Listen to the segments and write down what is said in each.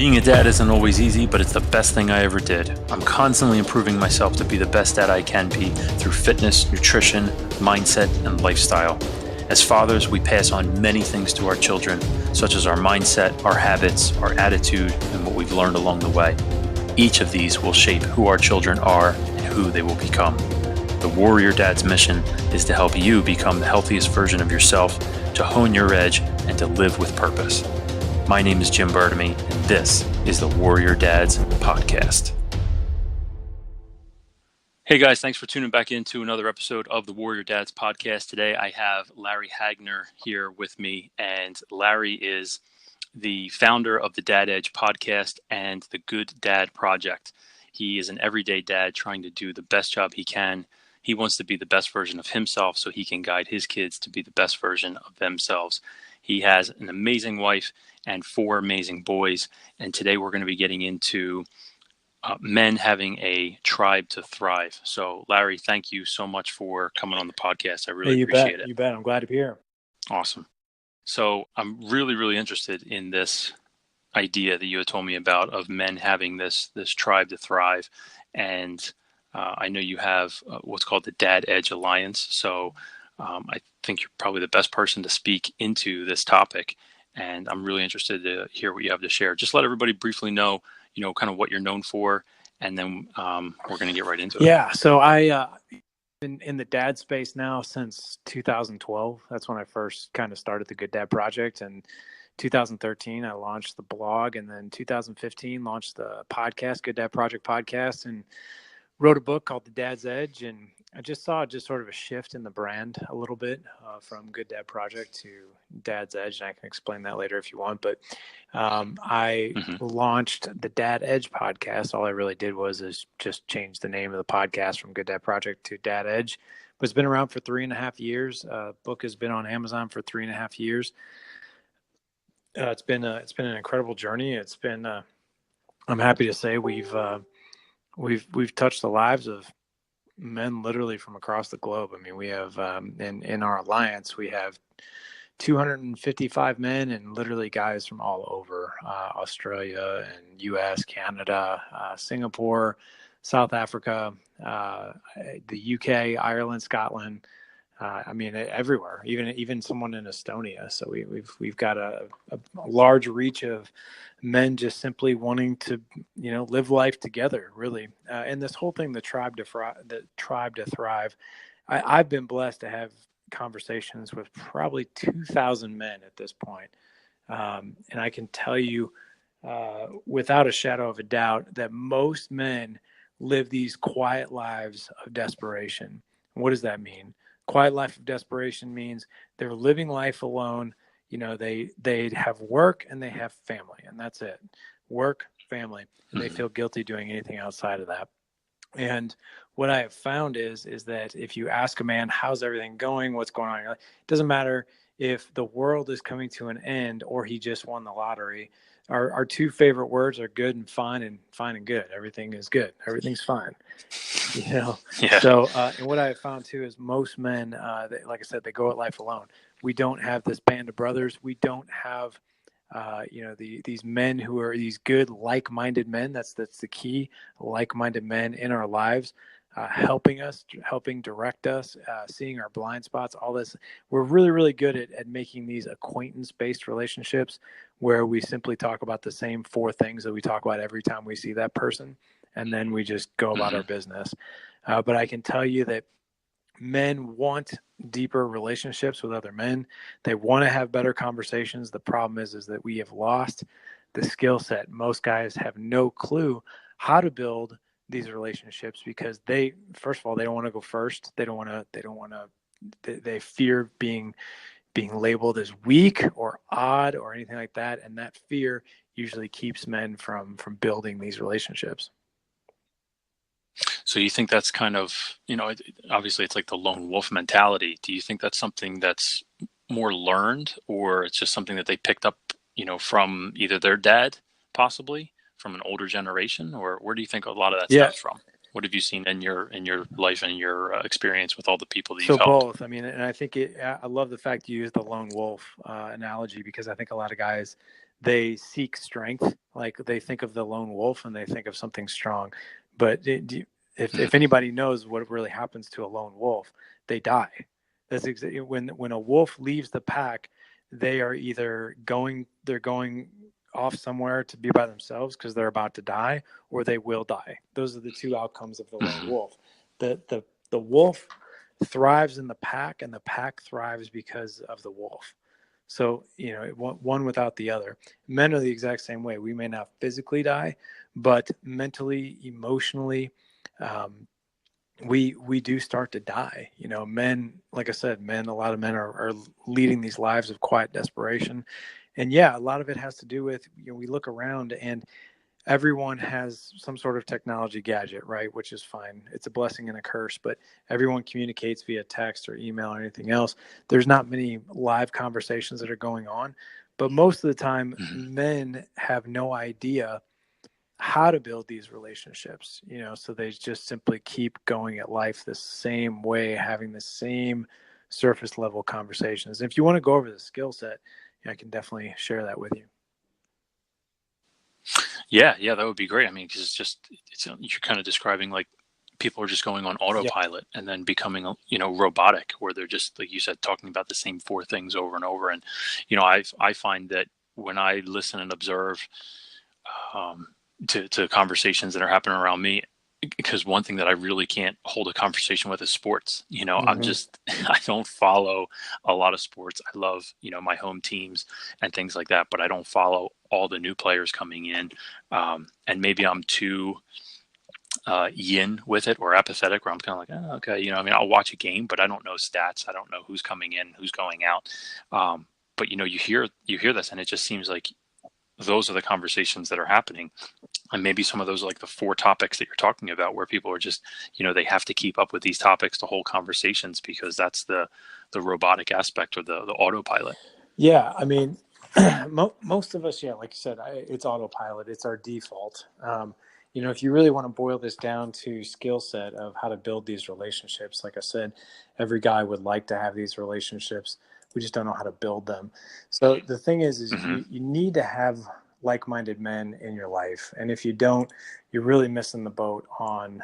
Being a dad isn't always easy, but it's the best thing I ever did. I'm constantly improving myself to be the best dad I can be through fitness, nutrition, mindset, and lifestyle. As fathers, we pass on many things to our children, such as our mindset, our habits, our attitude, and what we've learned along the way. Each of these will shape who our children are and who they will become. The Warrior Dad's mission is to help you become the healthiest version of yourself, to hone your edge, and to live with purpose. My name is Jim Bertamy, and this is the Warrior Dads Podcast. Hey guys, thanks for tuning back into another episode of the Warrior Dads Podcast. Today I have Larry Hagner here with me, and Larry is the founder of the Dad Edge podcast and the Good Dad Project. He is an everyday dad trying to do the best job he can. He wants to be the best version of himself so he can guide his kids to be the best version of themselves. He has an amazing wife and 4 amazing boys. And today we're going to be getting into men having a tribe to thrive. So Larry, thank you so much for coming on the podcast. I really appreciate it. You bet. I'm glad to be here. Awesome. So I'm really, really interested in this idea that you had told me about of men having this tribe to thrive. And I know you have what's called the Dad Edge Alliance. So I think you're probably the best person to speak into this topic. And I'm really interested to hear what you have to share. Just let everybody briefly know, kind of what you're known for. And then we're going to get right into it. Yeah. So I been in the dad space now since 2012. That's when I first kind of started the Good Dad Project. And 2013, I launched the blog. And then 2015, launched the podcast, Good Dad Project podcast, and wrote a book called The Dad's Edge. And I just saw sort of a shift in the brand a little bit from Good Dad Project to Dad's Edge. And I can explain that later if you want. But I launched the Dad Edge podcast. All I really did is just change the name of the podcast from Good Dad Project to Dad Edge. But it's been around for 3.5 years. Book has been on Amazon for 3.5 years. It's been an incredible journey. It's been I'm happy to say we've touched the lives of men literally from across the globe. I mean, we have in our alliance, we have 255 men and literally guys from all over Australia and US, Canada, Singapore, South Africa, the UK, Ireland, Scotland. I mean, everywhere, even someone in Estonia. So we've got a large reach of men just simply wanting to, live life together, really. And this whole thing, the tribe to thrive. I've been blessed to have conversations with probably 2,000 men at this point. And I can tell you without a shadow of a doubt that most men live these quiet lives of desperation. What does that mean? Quiet life of desperation means they're living life alone. They have work and they have family, and that's it. Work, family, and they feel guilty doing anything outside of that. And what I have found is that if you ask a man, how's everything going? What's going on in your life? It doesn't matter if the world is coming to an end or he just won the lottery. Our 2 favorite words are good and fine and good. Everything is good. Everything's fine. Yeah. So, and what I have found too is most men, like I said, they go at life alone. We don't have this band of brothers. We don't have, these men who are these good, like-minded men. That's the key. Like-minded men in our lives, helping us, helping direct us, seeing our blind spots, all this. We're really, really good at making these acquaintance-based relationships where we simply talk about the same 4 things that we talk about every time we see that person, and then we just go about our business. But I can tell you that men want deeper relationships with other men. They want to have better conversations. The problem is that we have lost the skill set. Most guys have no clue how to build these relationships because first of all, they don't want to go first. They fear being labeled as weak or odd or anything like that. And that fear usually keeps men from building these relationships. So you think that's kind of, obviously it's like the lone wolf mentality. Do you think that's something that's more learned, or it's just something that they picked up, from either their dad, possibly from an older generation, or where do you think a lot of that stems from? What have you seen in your life and your experience with all the people that you've So helped? both. I mean, and I think I love the fact you use the lone wolf analogy, because I think a lot of guys, they seek strength. Like they think of the lone wolf and they think of something strong. But if Mm-hmm. anybody knows what really happens to a lone wolf, they die. That's exactly when a wolf leaves the pack, they are either they're going off somewhere to be by themselves because they're about to die, or they will die. Those are the two outcomes of the lone Mm-hmm. wolf. The wolf thrives in the pack, and the pack thrives because of the wolf. So, one without the other. Men are the exact same way. We may not physically die, but mentally, emotionally, um, we do start to die. Men, like I said, a lot of men are leading these lives of quiet desperation. And yeah, a lot of it has to do with, we look around and everyone has some sort of technology gadget, right? Which is fine. It's a blessing and a curse, but everyone communicates via text or email or anything else. There's not many live conversations that are going on, but most of the time, Mm-hmm. men have no idea how to build these relationships, so they just simply keep going at life the same way, having the same surface level conversations. And if you want to go over the skill set, I can definitely share that with you. Yeah, that would be great. I mean, because you're kind of describing like people are just going on Yeah. autopilot and then becoming robotic, where they're just, like you said, talking about the same four things over and over. And I find that when I listen and observe um, to conversations that are happening around me, because one thing that I really can't hold a conversation with is sports. I'm Mm-hmm. just I don't follow a lot of sports. I love my home teams and things like that, but I don't follow all the new players coming in. And maybe I'm too yin with it, or apathetic, where I'm kind of like, oh, okay, I mean, I'll watch a game, but I don't know stats. I don't know who's coming in, who's going out. But you hear this, and it just seems like those are the conversations that are happening. And maybe some of those are like the four topics that you're talking about, where people are just, they have to keep up with these topics to hold conversations, because that's the robotic aspect, or the autopilot. Yeah, I mean, most of us, yeah, like you said, it's autopilot. It's our default. If you really want to boil this down to skill set of how to build these relationships, like I said, every guy would like to have these relationships. We just don't know how to build them. So the thing is Mm-hmm. you need to have like-minded men in your life, and if you don't, you're really missing the boat on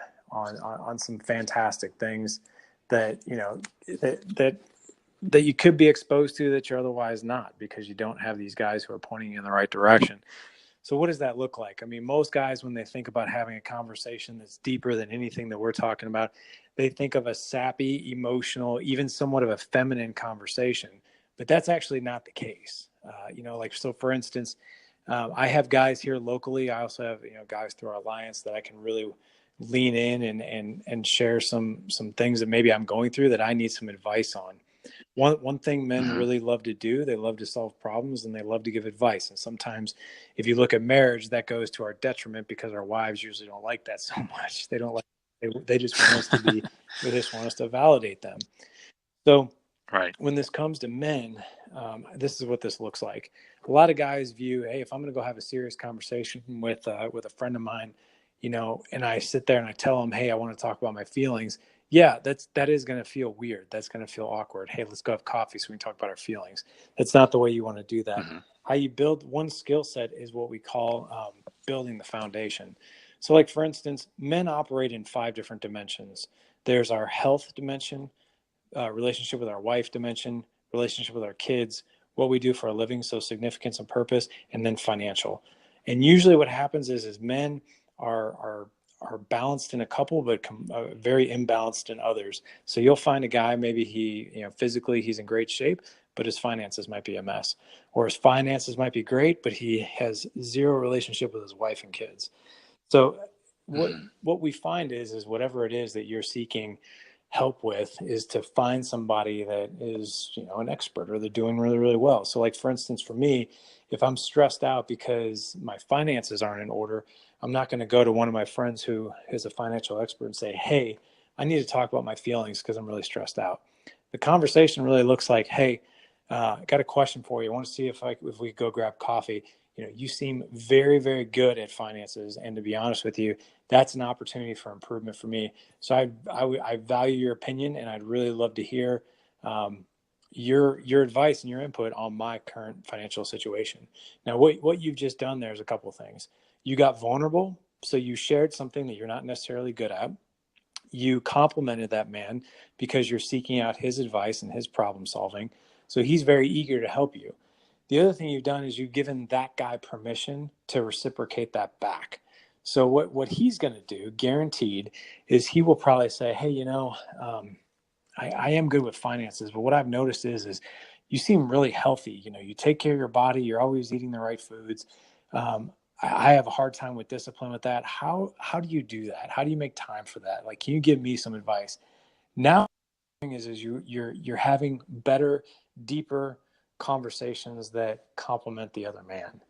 some fantastic things that that you could be exposed to that you're otherwise not, because you don't have these guys who are pointing you in the right direction. So what does that look like? I mean, most guys, when they think about having a conversation that's deeper than anything that we're talking about, they think of a sappy, emotional, even somewhat of a feminine conversation. But that's actually not the case. So for instance, I have guys here locally. I also have guys through our alliance that I can really lean in and share some things that maybe I'm going through that I need some advice on. One thing men Mm-hmm. really love to do, they love to solve problems and they love to give advice. And sometimes if you look at marriage, that goes to our detriment, because our wives usually don't like that so much. They don't like they just want us to be they just want us to validate them. So Right. when this comes to men, this is what this looks like. A lot of guys view, hey, if I'm going to go have a serious conversation with a friend of mine, and I sit there and I tell him, hey, I want to talk about my feelings. Yeah, that is going to feel weird. That's going to feel awkward. Hey, let's go have coffee so we can talk about our feelings. That's not the way you want to do that. Mm-hmm. How you build one skill set is what we call building the foundation. So, like for instance, men operate in 5 different dimensions. There's our health dimension, relationship with our wife dimension, relationship with our kids, what we do for a living, so significance and purpose, and then financial. And usually, what happens is men are are balanced in a couple, but very imbalanced in others. So you'll find a guy, maybe he, physically he's in great shape, but his finances might be a mess, or his finances might be great, but he has zero relationship with his wife and kids. So what Mm-hmm. what we find is whatever it is that you're seeking help with is to find somebody that is, an expert, or they're doing really, really well. So like for instance, for me, if I'm stressed out because my finances aren't in order, I'm not going to go to one of my friends who is a financial expert and say, hey, I need to talk about my feelings because I'm really stressed out. The conversation really looks like, hey, I got a question for you. I want to see if we could go grab coffee. you seem very, very good at finances. And to be honest with you, that's an opportunity for improvement for me. So I value your opinion, and I'd really love to hear um, your advice and your input on my current financial situation. Now, what you've just done there is a couple of things. You got vulnerable, so you shared something that you're not necessarily good at. You complimented that man because you're seeking out his advice and his problem solving. So he's very eager to help you. The other thing you've done is you've given that guy permission to reciprocate that back. So what he's going to do, guaranteed, is he will probably say, "Hey, I am good with finances, but what I've noticed is you seem really healthy. You take care of your body. You're always eating the right foods. I have a hard time with discipline with that. How do you do that? How do you make time for that? Like, can you give me some advice?" Now, is you're having better, deeper conversations that complement the other man.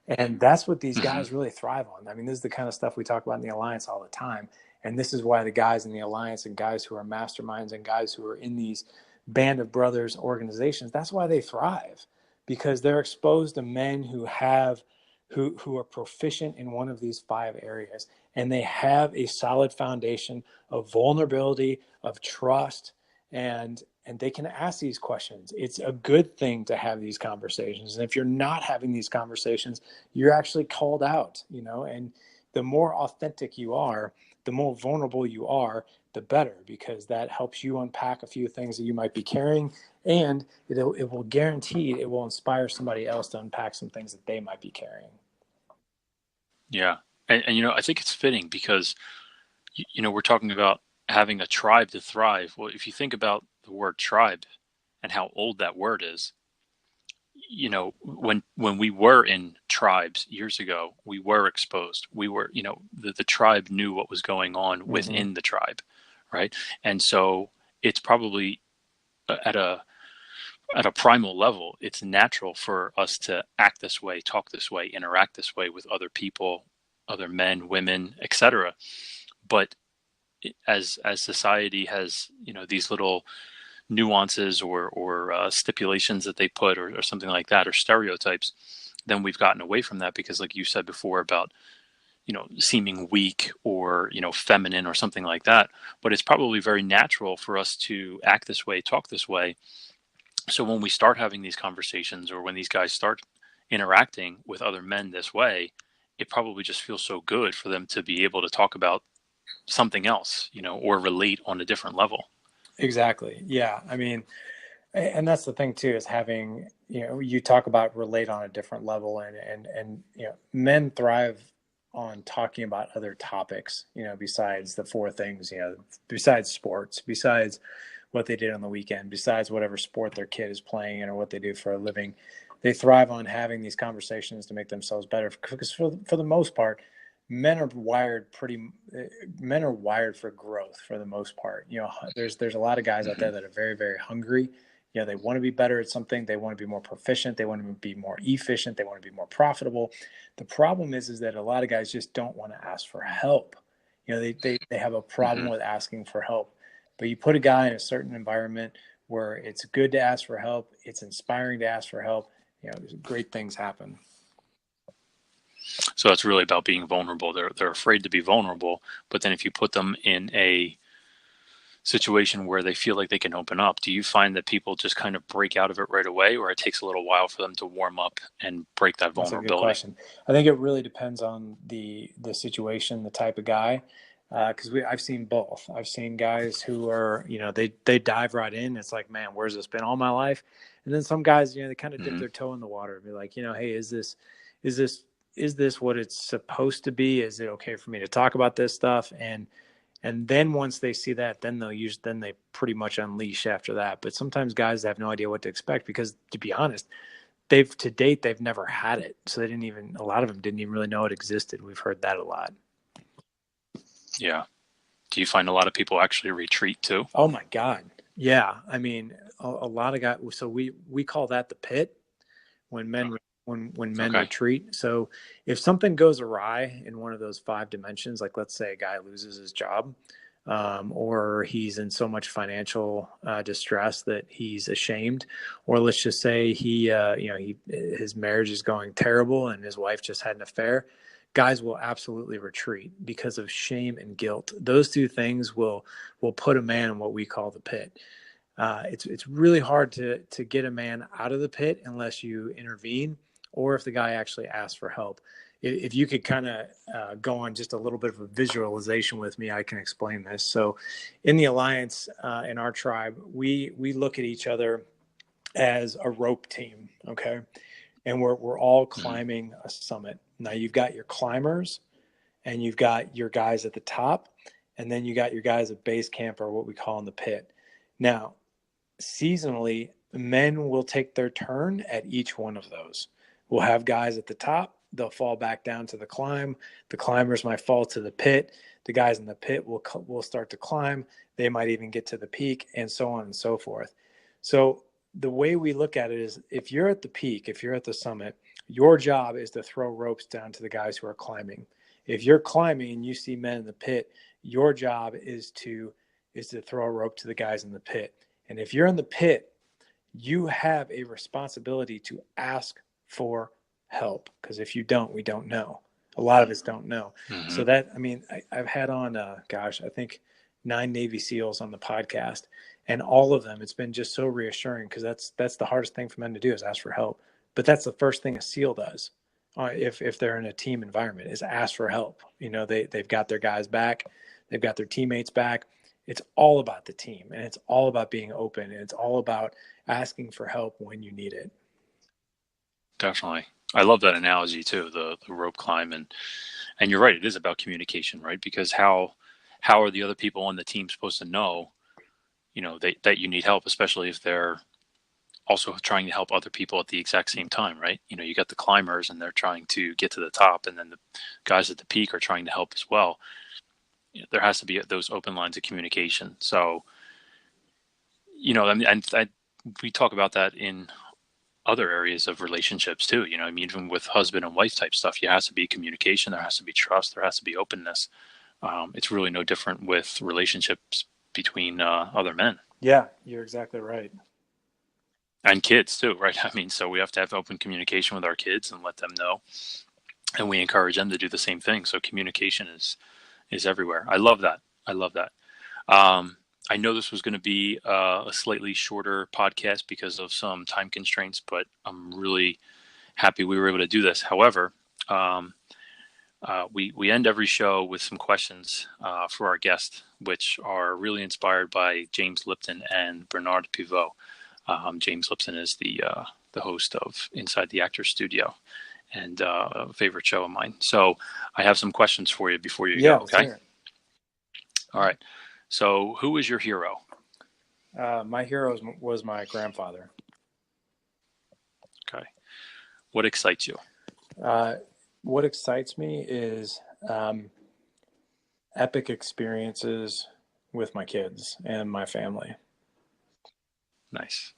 And that's what these Hmm. guys really thrive on. I mean, this is the kind of stuff we talk about in the Alliance all the time. And this is why the guys in the Alliance and guys who are masterminds and guys who are in these band of brothers organizations, that's why they thrive, because they're exposed to men who are proficient in one of these five areas. And they have a solid foundation of vulnerability, of trust, and they can ask these questions. It's a good thing to have these conversations. And if you're not having these conversations, you're actually called out, and the more authentic you are, the more vulnerable you are, the better, because that helps you unpack a few things that you might be carrying, and it will guarantee it will inspire somebody else to unpack some things that they might be carrying. Yeah. And I think it's fitting because, we're talking about having a tribe to thrive. Well, if you think about the word tribe and how old that word is, when we were in tribes years ago, we were exposed. We were, the tribe knew what was going on Mm-hmm. within the tribe, right? And so it's probably at a primal level, it's natural for us to act this way, talk this way, interact this way with other people, other men, women, etc. But as society has, these little nuances or stipulations that they put, or something like that, or stereotypes, then we've gotten away from that because, like you said before, about seeming weak or feminine or something like that. But it's probably very natural for us to act this way, talk this way. So when we start having these conversations, or when these guys start interacting with other men this way, it probably just feels so good for them to be able to talk about something else, or relate on a different level. Exactly. Yeah. I mean, and that's the thing too, is having, you talk about relate on a different level, and men thrive on talking about other topics, besides the four things, besides sports, besides what they did on the weekend, besides whatever sport their kid is playing or what they do for a living. They thrive on having these conversations to make themselves better, because for the most part, men are wired pretty men are wired for growth for the most part. There's a lot of guys out Hmm. there that are very, very hungry. They want to be better at something. They want to be more proficient. They want to be more efficient. They want to be more profitable. The problem is that a lot of guys just don't want to ask for help. They have a problem Hmm. with asking for help. But you put a guy in a certain environment where it's good to ask for help, it's inspiring to ask for help, great things happen. So it's really about being vulnerable. They're afraid to be vulnerable, but then if you put them in a situation where they feel like they can open up, do you find that people just kind of break out of it right away, or it takes a little while for them to warm up and break that That's a good vulnerability? question. I think it really depends on the situation, the type of guy. Because I've seen both. I've seen guys who are, they dive right in. It's like, man, where's this been all my life? And then some guys, they kind of dip Hmm. their toe in the water and be like, hey, is this, is this what it's supposed to be? Is it okay for me to talk about this stuff? And then once they see that, then they pretty much unleash after that. But sometimes guys have no idea what to expect, because, to be honest, they've never had it, so a lot of them didn't even really know it existed. We've heard that a lot. Yeah. Do you find a lot of people actually retreat too? Oh my god, yeah. I mean, a lot of guys. So we call that the pit, when men Okay. retreat. So if something goes awry in one of those five dimensions, like let's say a guy loses his job, or he's in so much financial distress that he's ashamed, or let's just say his marriage is going terrible and his wife just had an affair. Guys will absolutely retreat because of shame and guilt. Those two things will put a man in what we call the pit. It's really hard to get a man out of the pit unless you intervene, or if the guy actually asks for help. If you could kind of go on just a little bit of a visualization with me, I can explain this. So, in the alliance, in our tribe, we look at each other as a rope team, okay, and we're all climbing a summit. Now you've got your climbers, and you've got your guys at the top, and then you got your guys at base camp, or what we call in the pit. Now, seasonally, men will take their turn at each one of those. We'll have guys at the top, they'll fall back down to the climb. The climbers might fall to the pit. The guys in the pit will start to climb. They might even get to the peak, and so on and so forth. So the way we look at it is, if you're at the peak, if you're at the summit, your job is to throw ropes down to the guys who are climbing. If you're climbing and you see men in the pit, your job is to throw a rope to the guys in the pit. And if you're in the pit, you have a responsibility to ask for help, because if you don't, we don't know. A lot of us don't know. Mm-hmm. So that, I mean, I've had on, I think 9 Navy SEALs on the podcast, and all of them, it's been just so reassuring, because that's the hardest thing for men to do, is ask for help. But that's the first thing a SEAL does, if they're in a team environment, is ask for help. You know, they've got their guys back, they've got their teammates back. It's all about the team, and it's all about being open, and it's all about asking for help when you need it. Definitely. I love that analogy too, the rope climb, and you're right, it is about communication, right? Because how are the other people on the team supposed to know, that you need help, especially if they're also trying to help other people at the exact same time, right? You got the climbers and they're trying to get to the top, and then the guys at the peak are trying to help as well. There has to be those open lines of communication. So, and we talk about that in other areas of relationships too. Even with husband and wife type stuff, there has to be communication, there has to be trust, there has to be openness. It's really no different with relationships between other men. Yeah, you're exactly right. And kids too, right? So we have to have open communication with our kids and let them know, and we encourage them to do the same thing. So communication is everywhere. I love that. I know this was going to be a slightly shorter podcast because of some time constraints, but I'm really happy we were able to do this. However, we end every show with some questions for our guest, which are really inspired by James Lipton and Bernard Pivot. James Lipton is the host of Inside the Actors Studio, and a favorite show of mine. So I have some questions for you before you go. Okay. Sure. All right. So who is your hero? My hero was my grandfather. Okay. What excites you? What excites me is epic experiences with my kids and my family. Nice.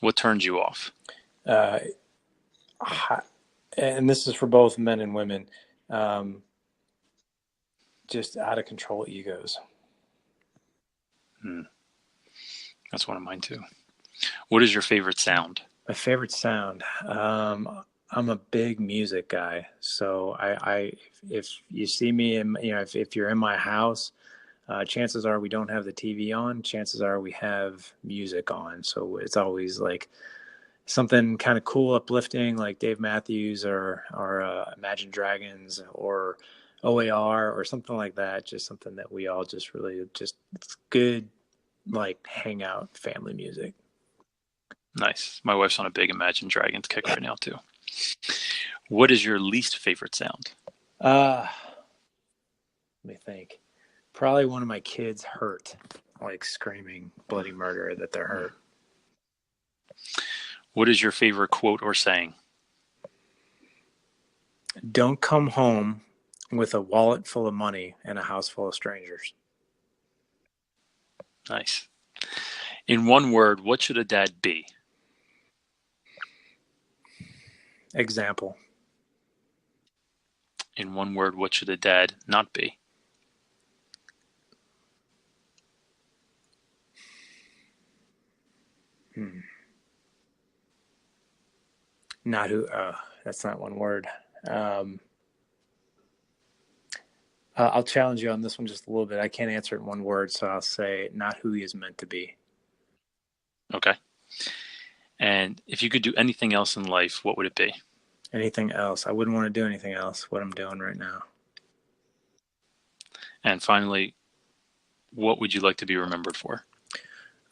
What turns you off? And this is for both men and women. Just out of control egos. That's one of mine too. What is your favorite sound? My favorite sound. I'm a big music guy, so if you see me in, if you're in my house, chances are we don't have the TV on. Chances are we have music on. So it's always like something kind of cool, uplifting, like Dave Matthews or Imagine Dragons or OAR or something like that. Just something that we all just really it's good, like hangout family music. Nice. My wife's on a big Imagine Dragons kick right now too. What is your least favorite sound? Let me think. Probably one of my kids hurt, like screaming bloody murder that they're hurt. What is your favorite quote or saying? Don't come home with a wallet full of money and a house full of strangers. Nice. In one word, what should a dad be? Example. In one word, what should a dad not be? Hmm. Not who. That's not one word. Um, I'll challenge you on this one just a little bit. I can't answer it in one word, so I'll say not who he is meant to be. Okay. And if you could do anything else in life, what would it be? Anything else? I wouldn't want to do anything else. What I'm doing right now. And finally, what would you like to be remembered for?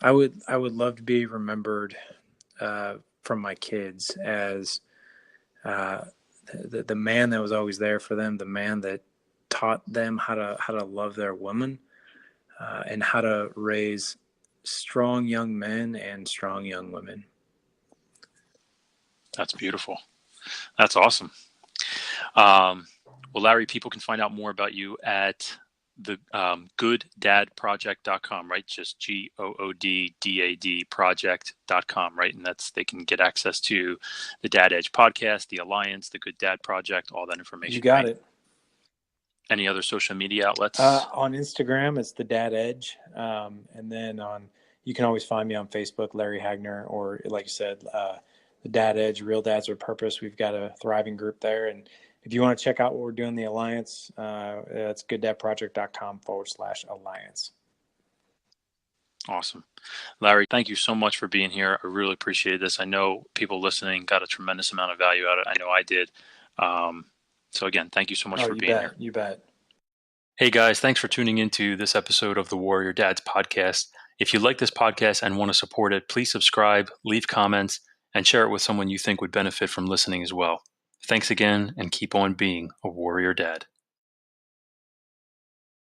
I would love to be remembered from my kids as uh, the man that was always there for them, the man that taught them how to love their woman and how to raise strong young men and strong young women. That's beautiful. That's awesome. Um, well, Larry, people can find out more about you at the gooddadproject.com, right? Just GOODDAD project.com, right? And that's, they can get access to the Dad Edge podcast, the Alliance, the Good Dad Project, all that You information, got right? it. Any other social media outlets? On Instagram, it's the Dad Edge, and then on you can always find me on Facebook, Larry Hagner, or like you said, the Dad Edge, Real Dads with Purpose. We've got a thriving group there, and if you want to check out what we're doing, the Alliance, it's gooddadproject.com/alliance. Awesome. Larry, thank you so much for being here. I really appreciate this. I know people listening got a tremendous amount of value out of it. I know I did. So again, thank you so much Oh, for you being here. bet, you bet. Hey guys, thanks for tuning into this episode of the Warrior Dads podcast. If you like this podcast and want to support it, please subscribe, leave comments, and share it with someone you think would benefit from listening as well. Thanks again, and keep on being a warrior dad.